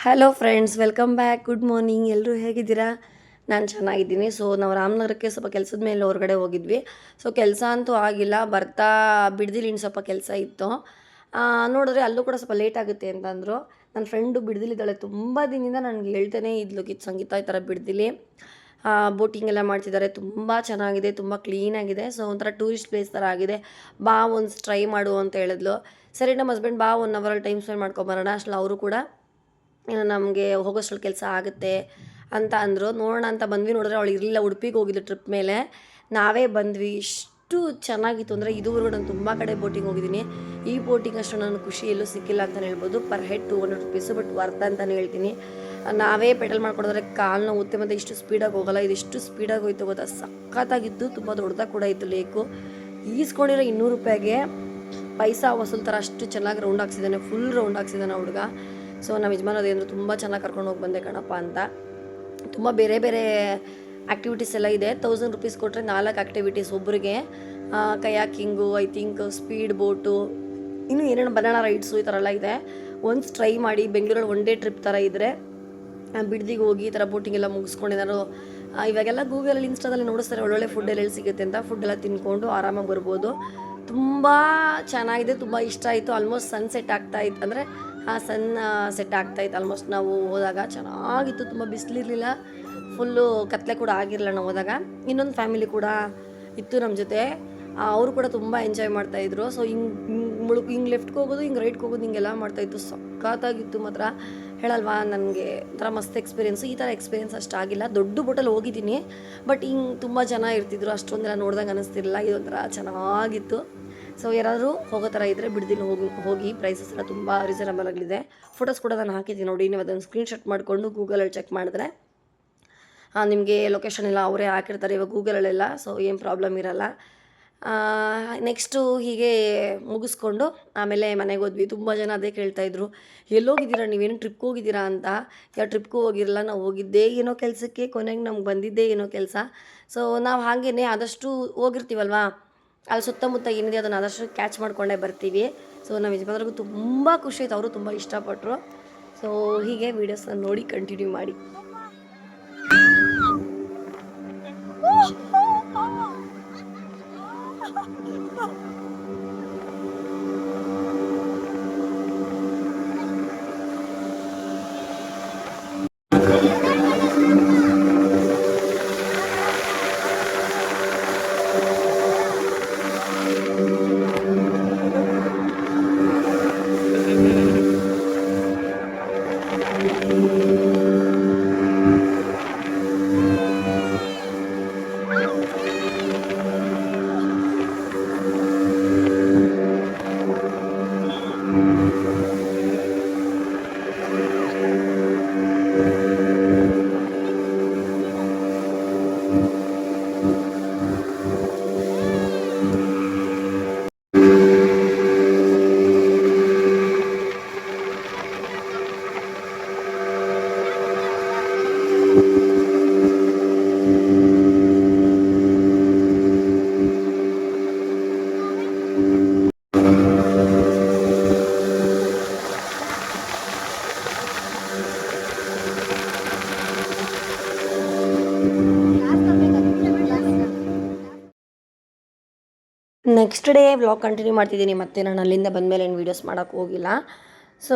Hello friends, welcome back. Good morning. ಎಲ್ಲರೂ ಹೇಗಿದ್ದೀರಾ? ನಾನು ಚೆನ್ನಾಗಿದ್ದೀನಿ. ಸೊ ನಾವು ರಾಮನಗರಕ್ಕೆ ಸ್ವಲ್ಪ ಕೆಲಸದ ಮೇಲೆ ಹೊರಗಡೆ ಹೋಗಿದ್ವಿ. ಸೊ ಕೆಲಸ ಅಂತೂ ಆಗಿಲ್ಲ, ಬರ್ತಾ ಬಿಡ್ದಿಲಿ ಇನ್ನು ಸ್ವಲ್ಪ ಕೆಲಸ ಇತ್ತು. ನೋಡಿದ್ರೆ ಅಲ್ಲೂ ಕೂಡ ಸ್ವಲ್ಪ ಲೇಟ್ ಆಗುತ್ತೆ ಅಂತಂದರು. ನನ್ನ ಫ್ರೆಂಡು ಬಿಡ್ದಿಲಿದ್ದಾಳೆ, ತುಂಬ ದಿನದಿಂದ ನನಗೆ ಹೇಳ್ತಾನೆ ಇದ್ಲು ಸಂಗೀತ ಈ ಥರ ಬಿಡ್ದಿಲಿ ಬೋಟಿಂಗ್ ಎಲ್ಲ ಮಾಡ್ತಿದ್ದಾರೆ, ತುಂಬ ಚೆನ್ನಾಗಿದೆ, ತುಂಬ ಕ್ಲೀನಾಗಿದೆ. ಸೊ ಒಂಥರ ಟೂರಿಸ್ಟ್ ಪ್ಲೇಸ್ ಥರ ಆಗಿದೆ, ಬಾ ಒಂದು ಟ್ರೈ ಮಾಡು ಅಂತ ಹೇಳಿದ್ಲು. ಸರಿ, ನಮ್ಮ ಹಸ್ಬೆಂಡ್ ಬಾ 1 ಅವರಲ್ಲಿ ಟೈಮ್ ಸ್ಪೆಂಡ್ ಮಾಡ್ಕೊಬರೋಣ. ಅಷ್ಟಲ್ಲ ಅವರು ಕೂಡ ನಮಗೆ ಹೋಗೋಷ್ಟ್ರಲ್ಲಿ ಕೆಲಸ ಆಗುತ್ತೆ ಅಂತ ಅಂದರು. ನೋಡೋಣ ಅಂತ ಬಂದ್ವಿ. ನೋಡಿದ್ರೆ ಅವಳು ಇರಲಿಲ್ಲ, ಉಡುಪಿಗೆ ಹೋಗಿದ್ದು ಟ್ರಿಪ್ ಮೇಲೆ. ನಾವೇ ಬಂದ್ವಿ. ಇಷ್ಟು ಚೆನ್ನಾಗಿತ್ತು ಅಂದರೆ, ಇದುವರೆಗೂ ನಾನು ತುಂಬ ಕಡೆ ಬೋಟಿಂಗ್ ಹೋಗಿದ್ದೀನಿ, ಈ ಬೋಟಿಂಗ್ ಅಷ್ಟು ನಾನು ಖುಷಿ ಎಲ್ಲೂ ಸಿಕ್ಕಿಲ್ಲ ಅಂತಲೇ ಹೇಳ್ಬೋದು. Per head 200 rupees, but worth ಅಂತಲೇ ಹೇಳ್ತೀನಿ. ನಾವೇ ಪೆಡಲ್ ಮಾಡ್ಕೊಡಿದ್ರೆ ಕಾಲು ನೋವುತ್ತೆ, ಮತ್ತು ಇಷ್ಟು ಸ್ಪೀಡಾಗಿ ಹೋಗಲ್ಲ. ಇದು ಎಷ್ಟು ಸ್ಪೀಡಾಗಿ ಹೋಯ್ತು ಗೊತ್ತಾ, ಸಖತ್ತಾಗಿತ್ತು. ತುಂಬ ದೊಡ್ಡದಾಗಿ ಕೂಡ ಇತ್ತು ಲೇಕು. ಈಸ್ಕೊಂಡಿರೋ 200 ರೂಪಾಯಿಗೆ ಪೈಸಾ ವಸೂಲ್ ಥರ ಅಷ್ಟು ಚೆನ್ನಾಗಿ ರೌಂಡ್ ಹಾಕ್ಸಿದ್ದಾನೆ, ಫುಲ್ ರೌಂಡ್ ಹಾಕ್ಸಿದ್ದಾನೆ ಹುಡುಗ. ಸೊ ನಮ್ಮ ಯಜಮಾನ್ ಅದೇಂದ್ರು ತುಂಬ ಚೆನ್ನಾಗಿ ಕರ್ಕೊಂಡು ಹೋಗಿ ಬಂದೆ ಕಣಪ್ಪ ಅಂತ. ತುಂಬ ಬೇರೆ ಬೇರೆ ಆ್ಯಕ್ಟಿವಿಟೀಸ್ ಎಲ್ಲ ಇದೆ. 1000 ರುಪೀಸ್ ಕೊಟ್ಟರೆ 4 ಆ್ಯಕ್ಟಿವಿಟೀಸ್ ಒಬ್ಬರಿಗೆ. ಕಯಾಕಿಂಗು, ಐ ಥಿಂಕ್ ಸ್ಪೀಡ್ ಬೋಟು, ಇನ್ನೂ ಏನೇನು ಬನಾನಾ ರೈಡ್ಸು ಈ ಥರ ಎಲ್ಲ ಇದೆ. ಒನ್ಸ್ ಟ್ರೈ ಮಾಡಿ. ಬೆಂಗಳೂರಲ್ಲಿ 1 ಡೇ ಟ್ರಿಪ್ ಥರ ಇದ್ದರೆ ಬಿಡ್ದಿಗೆ ಹೋಗಿ ಈ ಥರ ಬೋಟಿಂಗ್ ಎಲ್ಲ ಮುಗಿಸ್ಕೊಂಡಿದ್ದಾರು. ಇವಾಗೆಲ್ಲ ಗೂಗಲಲ್ಲಿ, ಇನ್ಸ್ಟಾದಲ್ಲಿ ನೋಡಿಸ್ತಾರೆ ಒಳ್ಳೊಳ್ಳೆ ಫುಡ್ ಎಲ್ಲಿ ಸಿಗುತ್ತೆ ಅಂತ. ಫುಡ್ಡೆಲ್ಲ ತಿನ್ಕೊಂಡು ಆರಾಮಾಗಿ ಬರ್ಬೋದು. ತುಂಬ ಚೆನ್ನಾಗಿದೆ, ತುಂಬ ಇಷ್ಟ ಆಯಿತು. ಆಲ್ಮೋಸ್ಟ್ ಸನ್ಸೆಟ್ ಆಗ್ತಾಯಿತ್ತು, ಅಂದರೆ ಸನ್ ಸೆಟ್ ಆಗ್ತಾಯಿತ್ತು ಆಲ್ಮೋಸ್ಟ್ ನಾವು ಹೋದಾಗ. ಚೆನ್ನಾಗಿತ್ತು, ತುಂಬ ಬಿಸಿಲಿರಲಿಲ್ಲ, ಫುಲ್ಲು ಕತ್ಲೆ ಕೂಡ ಆಗಿರಲಿಲ್ಲ ನಾವು ಹೋದಾಗ. ಇನ್ನೊಂದು ಫ್ಯಾಮಿಲಿ ಕೂಡ ಇತ್ತು ನಮ್ಮ ಜೊತೆ, ಅವರು ಕೂಡ ತುಂಬ ಎಂಜಾಯ್ ಮಾಡ್ತಾಯಿದ್ರು. ಸೊ ಹಿಂಗೆ ಲೆಫ್ಟ್ಗೆ ಹೋಗೋದು, ಹಿಂಗೆ ರೈಟ್ಗೆ ಹೋಗೋದು, ಹಿಂಗೆಲ್ಲ ಮಾಡ್ತಾಯಿತ್ತು. ಸಖತ್ತಾಗಿತ್ತು ಮಾತ್ರ, ಹೇಳಲ್ವಾ ನನಗೆ ಒಂಥರ ಮಸ್ತ್ ಎಕ್ಸ್ಪೀರಿಯೆನ್ಸು. ಈ ಥರ ಎಕ್ಸ್ಪೀರಿಯೆನ್ಸ್ ಅಷ್ಟಾಗಿಲ್ಲ. ದೊಡ್ಡ ಬೋಟಲ್ಲಿ ಹೋಗಿದ್ದೀನಿ, ಬಟ್ ಹಿಂಗೆ ತುಂಬ ಜನ ಇರ್ತಿದ್ರು, ಅಷ್ಟೊಂದೆಲ್ಲ ನೋಡ್ದಂಗೆ ಅನ್ನಿಸ್ತಿರಲಿಲ್ಲ. ಇದೊಂಥರ ಚೆನ್ನಾಗಿತ್ತು. ಸೊ ಯಾರಾದರೂ ಹೋಗೋ ಥರ ಇದ್ದರೆ ಬಿಡ್ದಿಲ್ಲ ಹೋಗಿ. ಪ್ರೈಸಸ್ ಎಲ್ಲ ತುಂಬ ರೀಸನಬಲ್ ಆಗಿದೆ. ಫೋಟೋಸ್ ಕೂಡ ನಾನು ಹಾಕಿದ್ದೀನಿ ನೋಡಿ, ನೀವು ಅದನ್ನು ಸ್ಕ್ರೀನ್ಶಾಟ್ ಮಾಡಿಕೊಂಡು ಗೂಗಲಲ್ಲಿ ಚೆಕ್ ಮಾಡಿದ್ರೆ ನಿಮಗೆ ಲೊಕೇಶನ್ ಎಲ್ಲ ಅವರೇ ಹಾಕಿರ್ತಾರೆ ಇವಾಗ ಗೂಗಲಲ್ಲೆಲ್ಲ. ಸೊ ಏನು ಪ್ರಾಬ್ಲಮ್ ಇರಲ್ಲ. ನೆಕ್ಸ್ಟು ಹೀಗೆ ಮುಗಿಸ್ಕೊಂಡು ಆಮೇಲೆ ಮನೆಗೆ ಹೋದ್ವಿ. ತುಂಬ ಜನ ಅದೇ ಕೇಳ್ತಾಯಿದ್ರು, ಎಲ್ಲೋಗಿದ್ದೀರಾ, ನೀವೇನು ಟ್ರಿಪ್ಗೆ ಹೋಗಿದ್ದೀರಾ ಅಂತ. ಯಾವ ಟ್ರಿಪ್ಗೂ ಹೋಗಿರಲ್ಲ, ನಾವು ಹೋಗಿದ್ದೇ ಏನೋ ಕೆಲಸಕ್ಕೆ, ಕೊನೆಗೆ ನಮ್ಗೆ ಬಂದಿದ್ದೇ ಏನೋ ಕೆಲಸ. ಸೊ ನಾವು ಹಾಗೇ ಆದಷ್ಟು ಹೋಗಿರ್ತೀವಲ್ವಾ, ಅಲ್ಲಿ ಸುತ್ತಮುತ್ತ ಏನಿದೆ ಅದನ್ನು ಆದಷ್ಟು ಕ್ಯಾಚ್ ಮಾಡಿಕೊಂಡೇ ಬರ್ತೀವಿ. ಸೊ ನಮ್ಮ ಯಜಮಾನ್ರಿಗೂ ತುಂಬ ಖುಷಿ ಆಯ್ತು, ಅವರು ತುಂಬ ಇಷ್ಟಪಟ್ಟರು. ಸೊ ಹೀಗೆ ವೀಡಿಯೋಸ್ನ ನೋಡಿ ಕಂಟಿನ್ಯೂ ಮಾಡಿ. ನೆಕ್ಸ್ಟ್ ಡೇ ವ್ಲಾಗ್ ಕಂಟಿನ್ಯೂ ಮಾಡ್ತಿದ್ದೀನಿ. ಮತ್ತೆ ನಾನು ಅಲ್ಲಿಂದ ಬಂದಮೇಲೆ ಏನು ವೀಡಿಯೋಸ್ ಮಾಡೋಕ್ಕೆ ಹೋಗಿಲ್ಲ. ಸೊ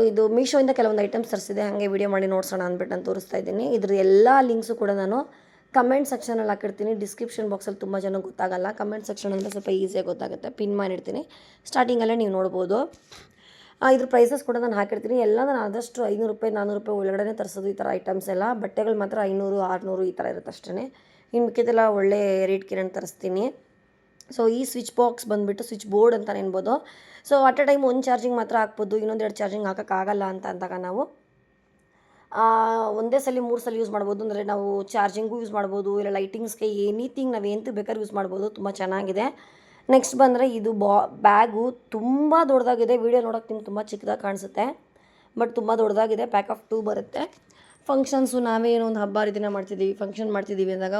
ಇದು ಮೀಶೋಯಿಂದ ಕೆಲವೊಂದು ಐಟಮ್ಸ್ ತರಿಸಿದೆ, ಹಾಗೆ ವೀಡಿಯೋ ಮಾಡಿ ನೋಡ್ಸೋಣ ಅಂದ್ಬಿಟ್ಟು ನಾನು ತೋರಿಸ್ತಾ ಇದ್ದೀನಿ. ಇದ್ರ ಎಲ್ಲ ಲಿಂಕ್ಸು ಕೂಡ ನಾನು ಕಮೆಂಟ್ ಸೆಕ್ಷನಲ್ಲಿ ಹಾಕಿರ್ತೀನಿ. ಡಿಸ್ಕ್ರಿಪ್ಷನ್ ಬಾಕ್ಸಲ್ಲಿ ತುಂಬ ಜನಕ್ಕೆ ಗೊತ್ತಾಗಲ್ಲ, ಕಮೆಂಟ್ ಸೆಕ್ಷನ್ ಅಂದರೆ ಸ್ವಲ್ಪ ಈಸಿಯಾಗಿ ಗೊತ್ತಾಗುತ್ತೆ. ಪಿನ್ ಮಾಡಿರ್ತೀನಿ, ಸ್ಟಾರ್ಟಿಂಗಲ್ಲೇ ನೀವು ನೋಡ್ಬೋದು. ಇದ್ರ ಪ್ರೈಸಸ್ ಕೂಡ ನಾನು ಹಾಕಿರ್ತೀನಿ. ಎಲ್ಲ ನಾನು ಆದಷ್ಟು 500 ರೂಪಾಯಿ 400 ರೂಪಾಯಿ ಒಳಗಡೆ ತರಿಸೋದು ಈ ಥರ ಐಟಮ್ಸ್ ಎಲ್ಲ. ಬಟ್ಟೆಗಳು ಮಾತ್ರ 500 600 ಈ ಥರ ಇರುತ್ತೆ ಅಷ್ಟೇ. ಇನ್ನು ಮಿಕ್ಕಿದೆಲ್ಲ ಒಳ್ಳೆ ರೇಟ್ಗೆ ನಾನು ತರಿಸ್ತೀನಿ. ಸೊ ಈ ಸ್ವಿಚ್ ಬಾಕ್ಸ್ ಬಂದುಬಿಟ್ಟು ಸ್ವಿಚ್ ಬೋರ್ಡ್ ಅಂತ ನೆನ್ಬೋದು. ಸೊ ಅಟ್ ಎ ಟೈಮ್ ಒಂದು ಚಾರ್ಜಿಂಗ್ ಮಾತ್ರ ಹಾಕ್ಬೋದು, ಇನ್ನೊಂದೆರಡು ಚಾರ್ಜಿಂಗ್ ಹಾಕೋಕ್ಕಾಗಲ್ಲ ಅಂತ ಅಂದಾಗ ನಾವು ಒಂದೇ ಸಲ 3 ಸಲ ಯೂಸ್ ಮಾಡ್ಬೋದು. ಅಂದರೆ ನಾವು ಚಾರ್ಜಿಂಗೂ ಯೂಸ್ ಮಾಡ್ಬೋದು, ಇಲ್ಲ ಲೈಟಿಂಗ್ಸ್ಗೆ, ಎನಿಥಿಂಗ್ ನಾವು ಎಂತ ಬೇಕಾದ್ರೂ ಯೂಸ್ ಮಾಡ್ಬೋದು. ತುಂಬ ಚೆನ್ನಾಗಿದೆ. ನೆಕ್ಸ್ಟ್ ಬಂದರೆ ಇದು ಬ್ಯಾಗು ತುಂಬ ದೊಡ್ಡದಾಗಿದೆ. ವೀಡಿಯೋ ನೋಡೋಕ್ಕೆ ನಿಮ್ಗೆ ತುಂಬ ಚಿಕ್ಕದಾಗಿ ಕಾಣಿಸುತ್ತೆ, ಬಟ್ ತುಂಬ ದೊಡ್ಡದಾಗಿದೆ. ಪ್ಯಾಕ್ ಆಫ್ 2 ಬರುತ್ತೆ. ಫಂಕ್ಷನ್ಸು ನಾವೇ ಏನೋ ಒಂದು ಹಬ್ಬ ಹರಿದಿನ ಮಾಡ್ತಿದ್ದೀವಿ, ಫಂಕ್ಷನ್ ಮಾಡ್ತಿದ್ದೀವಿ ಅಂದಾಗ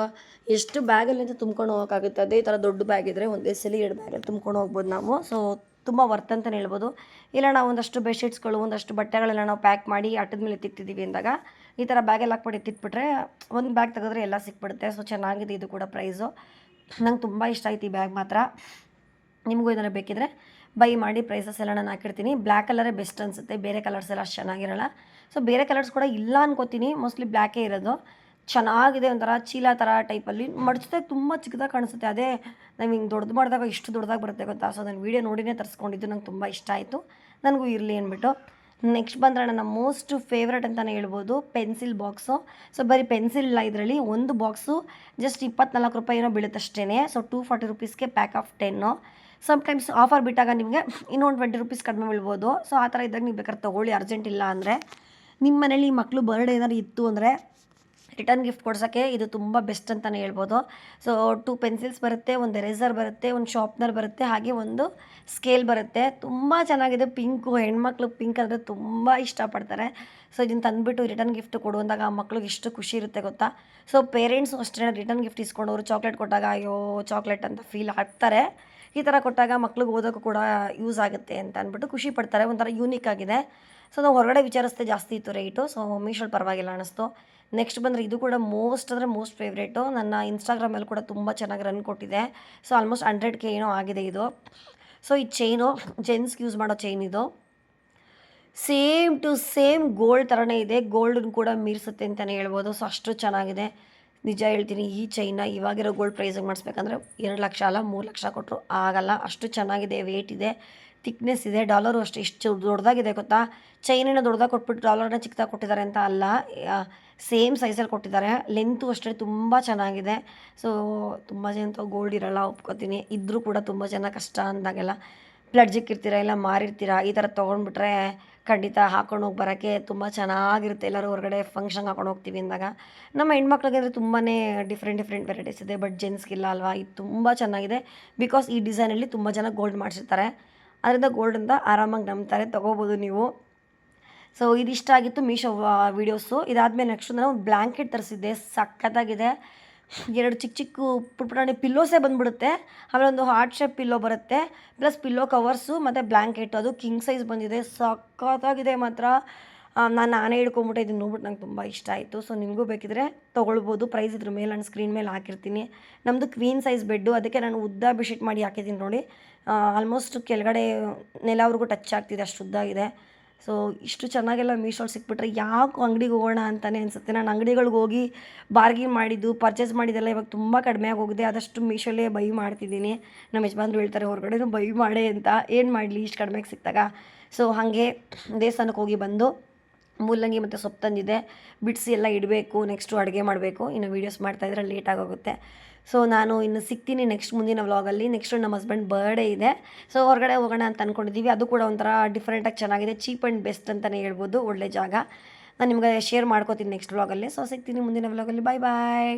ಎಷ್ಟು ಬ್ಯಾಗಲ್ಲಿ ಅಂತ ತುಂಬ್ಕೊಂಡು ಹೋಗೋಕ್ಕಾಗುತ್ತೆ. ಅದೇ ಥರ ದೊಡ್ಡ ಬ್ಯಾಗ್ ಇದ್ದರೆ ಒಂದೇ ಸಲ 2 ಬ್ಯಾಗಲ್ಲಿ ತುಂಬ್ಕೊಂಡು ಹೋಗ್ಬೋದು ನಾವು. ಸೊ ತುಂಬ ವರ್ತ್ ಅಂತಲೇ ಹೇಳ್ಬೋದು. ಇಲ್ಲ ನಾವು ಒಂದಷ್ಟು ಬೆಡ್ಶೀಟ್ಸ್ಗಳು, ಒಂದಷ್ಟು ಬಟ್ಟೆಗಳೆಲ್ಲ ನಾವು ಪ್ಯಾಕ್ ಮಾಡಿ ಆಟದ ಮೇಲೆ ಎತ್ತಿಟ್ಟಿದ್ದೀವಿ ಅಂದಾಗ ಈ ಥರ ಬ್ಯಾಗಲ್ಲಿ ಹಾಕ್ಬಿಟ್ಟು ಎತ್ತಿಟ್ಬಿಟ್ರೆ ಒಂದು ಬ್ಯಾಗ್ ತೆಗೆದ್ರೆ ಎಲ್ಲ ಸಿಕ್ಬಿಡುತ್ತೆ. ಸೊ ಚೆನ್ನಾಗಿದೆ ಇದು ಕೂಡ ಪ್ರೈಸು. ನಂಗೆ ತುಂಬ ಇಷ್ಟ ಆಯ್ತು ಈ ಬ್ಯಾಗ್ ಮಾತ್ರ. ನಿಮಗೂ ಏನಾರು ಬೇಕಿದ್ರೆ ಬೈ ಮಾಡಿ, ಪ್ರೈಸಸ್ ಎಲ್ಲ ನಾನು ಹಾಕಿರ್ತೀನಿ. ಬ್ಲ್ಯಾಕ್ ಕಲರೇ ಬೆಸ್ಟ್ ಅನಿಸುತ್ತೆ, ಬೇರೆ ಕಲರ್ಸ್ ಎಲ್ಲ ಅಷ್ಟು ಚೆನ್ನಾಗಿರಲ್ಲ. ಸೊ ಬೇರೆ ಕಲರ್ಸ್ ಕೂಡ ಇಲ್ಲ ಅನ್ಕೋತೀನಿ, ಮೋಸ್ಟ್ಲಿ ಬ್ಲ್ಯಾಕೇ ಇರೋದು. ಚೆನ್ನಾಗಿದೆ, ಒಂಥರ ಚೀಲ ಥರ ಟೈಪಲ್ಲಿ ಮಡಚಿದಾಗ ತುಂಬ ಚಿಕ್ಕದಾಗಿ ಕಾಣಿಸುತ್ತೆ. ಅದೇ ನಾವು ಹಿಂಗೆ ದೊಡ್ಡದು ಮಾಡಿದಾಗ ಇಷ್ಟು ದೊಡ್ಡದಾಗಿ ಬರುತ್ತೆ ಗೊತ್ತಾ. ಸೊ ನಾನು ವೀಡಿಯೋ ನೋಡಿನೇ ತರಿಸ್ಕೊಂಡಿದ್ದು, ನಂಗೆ ತುಂಬ ಇಷ್ಟ ಆಯಿತು. ನನಗೂ ಇರಲಿ ಅಂದ್ಬಿಟ್ಟು. ನೆಕ್ಸ್ಟ್ ಬಂದರೆ ನನ್ನ ಮೋಸ್ಟ್ ಫೇವ್ರೇಟ್ ಅಂತಲೇ ಹೇಳ್ಬೋದು, ಪೆನ್ಸಿಲ್ ಬಾಕ್ಸು. ಸೊ ಬರೀ ಪೆನ್ಸಿಲ್ ಇಲ್ಲ ಇದರಲ್ಲಿ, ಒಂದು ಬಾಕ್ಸು ಜಸ್ಟ್ 24 ರೂಪಾಯಿ ಏನೋ ಬೀಳುತ್ತೆ ಅಷ್ಟೇ. ಸೊ 240 ರುಪೀಸ್ಗೆ ಪ್ಯಾಕ್ ಆಫ್ 10. ಸಮ್ಟೈಮ್ಸ್ ಆಫರ್ ಬಿಟ್ಟಾಗ ನಿಮಗೆ ಇನ್ನೊಂದು 20 ರುಪೀಸ್ ಕಡಿಮೆ ಬೀಳ್ಬೋದು. ಸೊ ಆ ಥರ ಇದ್ದಾಗ ನೀವು ಬೇಕಾದ್ರೆ ತೊಗೊಳ್ಳಿ, ಅರ್ಜೆಂಟ್ ಇಲ್ಲ ಅಂದರೆ. ನಿಮ್ಮ ಮನೇಲಿ ಮಕ್ಕಳು ಬರ್ಡೇ ಏನಾದ್ರು ಇತ್ತು ಅಂದರೆ ರಿಟರ್ನ್ ಗಿಫ್ಟ್ ಕೊಡ್ಸೋಕ್ಕೆ ಇದು ತುಂಬ ಬೆಸ್ಟ್ ಅಂತಲೇ ಹೇಳ್ಬೋದು. ಸೊ 2 ಪೆನ್ಸಿಲ್ಸ್ ಬರುತ್ತೆ, ಒಂದು ಎರೇಸರ್ ಬರುತ್ತೆ, ಒಂದು ಶಾರ್ಪ್ನರ್ ಬರುತ್ತೆ, ಹಾಗೆ ಒಂದು ಸ್ಕೇಲ್ ಬರುತ್ತೆ. ತುಂಬ ಚೆನ್ನಾಗಿದೆ. ಪಿಂಕು, ಹೆಣ್ಮಕ್ಳು ಪಿಂಕ್ ಅಂದರೆ ತುಂಬ ಇಷ್ಟಪಡ್ತಾರೆ. ಸೊ ಇದನ್ನು ತಂದುಬಿಟ್ಟು ರಿಟರ್ನ್ ಗಿಫ್ಟ್ ಕೊಡುವಂದಾಗ ಆ ಮಕ್ಳಿಗೆ ಎಷ್ಟು ಖುಷಿ ಇರುತ್ತೆ ಗೊತ್ತಾ. ಸೊ ಪೇರೆಂಟ್ಸು ಅಷ್ಟೇ, ರಿಟರ್ನ್ ಗಿಫ್ಟ್ ಇಸ್ಕೊಂಡವರು ಚಾಕ್ಲೇಟ್ ಕೊಟ್ಟಾಗ ಅಯ್ಯೋ ಚಾಕ್ಲೇಟ್ ಅಂತ ಫೀಲ್ ಆಗ್ತಾರೆ. ಈ ಥರ ಕೊಟ್ಟಾಗ ಮಕ್ಳಿಗೆ ಓದೋಕ್ಕೂ ಕೂಡ ಯೂಸ್ ಆಗುತ್ತೆ ಅಂತ ಅಂದ್ಬಿಟ್ಟು ಖುಷಿ ಪಡ್ತಾರೆ. ಒಂಥರ ಯೂನಿಕ್ ಆಗಿದೆ. ಸೊ ನಾವು ಹೊರಗಡೆ ವಿಚಾರಿಸ್ದೆ ಜಾಸ್ತಿ ಇತ್ತು ರೇಟು. ಸೊ ಮೀಶೋಲ್ಲಿ ಪರವಾಗಿಲ್ಲ ಅನ್ನಿಸ್ತು. ನೆಕ್ಸ್ಟ್ ಬಂದರೆ ಇದು ಕೂಡ ಮೋಸ್ಟ್ ಅಂದರೆ ಮೋಸ್ಟ್ ಫೇವ್ರೇಟು. ನನ್ನ ಇನ್ಸ್ಟಾಗ್ರಾಮಲ್ಲಿ ಕೂಡ ತುಂಬ ಚೆನ್ನಾಗಿ ರನ್ ಕೊಟ್ಟಿದೆ. ಸೊ ಆಲ್ಮೋಸ್ಟ್ 100K ಏನೋ ಆಗಿದೆ ಇದು. ಸೊ ಈ ಚೈನು ಜೆಂಟ್ಸ್ಗೆ ಯೂಸ್ ಮಾಡೋ ಚೈನ್ ಇದು. ಸೇಮ್ ಟು ಸೇಮ್ ಗೋಲ್ಡ್ ಥರನೇ ಇದೆ, ಗೋಲ್ಡನ್ನು ಕೂಡ ಮೀರಿಸುತ್ತೆ ಅಂತಲೇ ಹೇಳ್ಬೋದು. ಸೊ ಅಷ್ಟು ಚೆನ್ನಾಗಿದೆ. ನಿಜ ಹೇಳ್ತೀನಿ, ಈ ಚೈನ್ನ ಇವಾಗಿರೋ ಗೋಲ್ಡ್ ಪ್ರೈಸಿಗೆ ಮಾಡಿಸ್ಬೇಕಂದ್ರೆ 2 ಲಕ್ಷ ಅಲ್ಲ 3 ಲಕ್ಷ ಕೊಟ್ಟರು ಆಗಲ್ಲ, ಅಷ್ಟು ಚೆನ್ನಾಗಿದೆ. ವೇಟ್ ಇದೆ, ಥಿಕ್ನೆಸ್ ಇದೆ. ಡಾಲರು ಅಷ್ಟೇ ಇಷ್ಟು ದೊಡ್ಡದಾಗಿದೆ ಗೊತ್ತಾ. ಚೈನನ್ನು ದೊಡ್ಡದಾಗಿ ಕೊಟ್ಬಿಟ್ಟು ಡಾಲರ್ನ ಚಿಕ್ಕದಾಗಿ ಕೊಟ್ಟಿದ್ದಾರೆ ಅಂತ ಅಲ್ಲ, ಸೇಮ್ ಸೈಜಲ್ಲಿ ಕೊಟ್ಟಿದ್ದಾರೆ. ಲೆಂತು ಅಷ್ಟೇ ತುಂಬ ಚೆನ್ನಾಗಿದೆ. ಸೊ ತುಂಬ ಜನ ಗೋಲ್ಡ್ ಇರೋಲ್ಲ ಒಪ್ಕೋತೀನಿ, ಇದ್ದರೂ ಕೂಡ ತುಂಬ ಜನ ಕಷ್ಟ ಅಂದಾಗೆಲ್ಲ ಪ್ಲಡ್ಜಿಕ್ಕಿರ್ತೀರ, ಇಲ್ಲ ಮಾರಿರ್ತೀರ, ಈ ಥರ ತೊಗೊಂಡ್ಬಿಟ್ರೆ ಖಂಡಿತ ಹಾಕೊಂಡು ಹೋಗಿ ಬರೋಕ್ಕೆ ತುಂಬ ಚೆನ್ನಾಗಿರುತ್ತೆ. ಎಲ್ಲರೂ ಹೊರಗಡೆ ಫಂಕ್ಷನ್ಗೆ ಹಾಕೊಂಡು ಹೋಗ್ತೀವಿ ಅಂದಾಗ. ನಮ್ಮ ಹೆಣ್ಮಕ್ಳಿಗೆ ಅಂದರೆ ತುಂಬಾ ಡಿಫ್ರೆಂಟ್ ವೆರೈಟೀಸ್ ಇದೆ, ಬಟ್ ಜೆಂಟ್ಸ್ಗಿಲ್ಲ ಅಲ್ವಾ. ಇದು ತುಂಬ ಚೆನ್ನಾಗಿದೆ. ಬಿಕಾಸ್ ಈ ಡಿಸೈನಲ್ಲಿ ತುಂಬ ಜನ ಗೋಲ್ಡ್ ಮಾಡಿಸಿರ್ತಾರೆ, ಅದರಿಂದ ಗೋಲ್ಡಿಂದ ಆರಾಮಾಗಿ ನಂಬ್ತಾರೆ, ತೊಗೋಬೋದು ನೀವು. ಸೊ ಇದಿಷ್ಟ ಆಗಿತ್ತು ಮೀಶೋ ವೀಡಿಯೋಸು. ಇದಾದಮೇಲೆ ನೆಕ್ಸ್ಟ್ ನಾನು ಒಂದು ಬ್ಲ್ಯಾಂಕೆಟ್ ತರಿಸಿದ್ದೆ, ಸಖತ್ತಾಗಿದೆ. 2 ಚಿಕ್ಕ ಪುಟ್ಪುಟಾಣಿ ಪಿಲ್ಲೋಸೇ ಬಂದುಬಿಡುತ್ತೆ. ಆಮೇಲೆ ಒಂದು ಹಾರ್ಟ್ ಶೇಪ್ ಪಿಲ್ಲೋ ಬರುತ್ತೆ, ಪ್ಲಸ್ ಪಿಲ್ಲೋ ಕವರ್ಸು ಮತ್ತು ಬ್ಲ್ಯಾಂಕೆಟ್. ಅದು ಕಿಂಗ್ ಸೈಜ್ ಬಂದಿದೆ, ಸಖತ್ತಾಗಿದೆ ಮಾತ್ರ. ನಾನೇ ಹಿಡ್ಕೊಂಬಿಟ್ಟೆ, ಇದನ್ನು ನೋಡ್ಬಿಟ್ಟು ನಂಗೆ ತುಂಬ ಇಷ್ಟ ಆಯಿತು. ಸೊ ನಿಮಗೂ ಬೇಕಿದ್ರೆ ತೊಗೊಳ್ಬೋದು. ಪ್ರೈಸ್ ಇದ್ರ ಮೇಲೆ ನಾನು ಸ್ಕ್ರೀನ್ ಮೇಲೆ ಹಾಕಿರ್ತೀನಿ. ನಮ್ಮದು ಕ್ವೀನ್ ಸೈಜ್ ಬೆಡ್ಡು, ಅದಕ್ಕೆ ನಾನು ಉದ್ದ ಬೆಡ್ಶೀಟ್ ಮಾಡಿ ಹಾಕಿದ್ದೀನಿ ನೋಡಿ. ಆಲ್ಮೋಸ್ಟ್ ಕೆಳಗಡೆ ನೆಲವರೆಗೂ ಟಚ್ ಆಗ್ತಿದೆ, ಅಷ್ಟು ಉದ್ದ ಇದೆ. ಸೊ ಇಷ್ಟು ಚೆನ್ನಾಗೆಲ್ಲ ಮೀಶೋಲ್ಲಿ ಸಿಕ್ಬಿಟ್ರೆ ಯಾಕೆ ಅಂಗಡಿಗೆ ಹೋಗೋಣ ಅಂತಲೇ ಅನಿಸುತ್ತೆ. ನಾನು ಅಂಗಡಿಗಳಿಗೆ ಹೋಗಿ ಬಾರ್ಗಿನ್ ಮಾಡಿದ್ದು, ಪರ್ಚೇಸ್ ಮಾಡಿದ್ದೆಲ್ಲ ಇವಾಗ ತುಂಬ ಕಡಿಮೆ ಆಗೋಗಿದೆ. ಆದಷ್ಟು ಮೀಶೋಲ್ಲೇ ಬೈ ಮಾಡ್ತಿದ್ದೀನಿ. ನಮ್ಮ ಯಜಮಾನ್ರು ಹೇಳ್ತಾರೆ ಹೊರಗಡೆನೂ ಬೈ ಮಾಡೇ ಅಂತ. ಏನು ಮಾಡಲಿ ಇಷ್ಟು ಕಡಿಮೆಗೆ ಸಿಕ್ತಾಗ. ಸೊ ಹಾಗೆ ದೇವಸ್ಥಾನಕ್ಕೆ ಹೋಗಿ ಬಂದು ಮೂಲಂಗಿ ಮತ್ತು ಸೊಪ್ಪು ತಂದಿದ್ದೆ, ಬಿಡಿಸಿ ಎಲ್ಲ ಇಡಬೇಕು. ನೆಕ್ಸ್ಟು ಅಡುಗೆ ಮಾಡಬೇಕು. ಇನ್ನು ವೀಡಿಯೋಸ್ ಮಾಡ್ತಾಯಿದ್ರೆ ಲೇಟ್ ಆಗೋಗುತ್ತೆ. ಸೊ ನಾನು ಇನ್ನು ಸಿಗ್ತೀನಿ ನೆಕ್ಸ್ಟ್ ಮುಂದಿನ ವ್ಲಾಗಲ್ಲಿ. ನೆಕ್ಸ್ಟು ನಮ್ಮ ಹಸ್ಬೆಂಡ್ ಬರ್ಡೇ ಇದೆ. ಸೊ ಹೊರಗಡೆ ಹೋಗೋಣ ಅಂತ ಅಂದ್ಕೊಂಡಿದ್ದೀವಿ. ಅದು ಕೂಡ ಒಂಥರ ಡಿಫ್ರೆಂಟಾಗಿ ಚೆನ್ನಾಗಿದೆ, ಚೀಪ್ ಆ್ಯಂಡ್ ಬೆಸ್ಟ್ ಅಂತಲೇ ಹೇಳ್ಬೋದು. ಒಳ್ಳೆ ಜಾಗ. ನಾನು ನಿಮಗೆ ಶೇರ್ ಮಾಡ್ಕೋತೀನಿ ನೆಕ್ಸ್ಟ್ ವ್ಲಾಗಲ್ಲಿ. ಸೊ ಸಿಗ್ತೀನಿ ಮುಂದಿನ ವ್ಲಾಗಲ್ಲಿ. ಬಾಯ್ ಬಾಯ್.